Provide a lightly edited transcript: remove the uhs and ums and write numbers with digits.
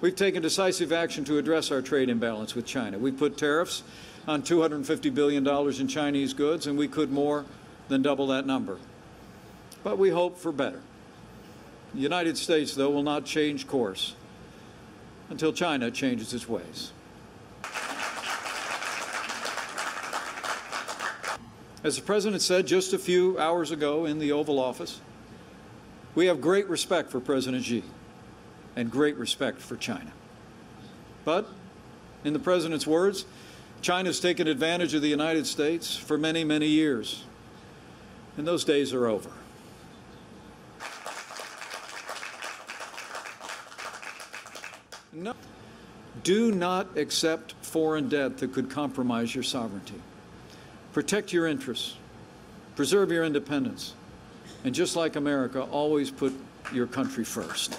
We've taken decisive action to address our trade imbalance with China. We've put tariffs on $250 billion in Chinese goods, and we could more than double that number. But we hope for better. The United States, though, will not change course until China changes its ways. As the President said just a few hours ago in the Oval Office, we have great respect for President Xi and great respect for China. But, in the President's words, China's taken advantage of the United States for many, many years, and those days are over. No. Do not accept foreign debt that could compromise your sovereignty. Protect your interests, preserve your independence, and just like America, always put your country first.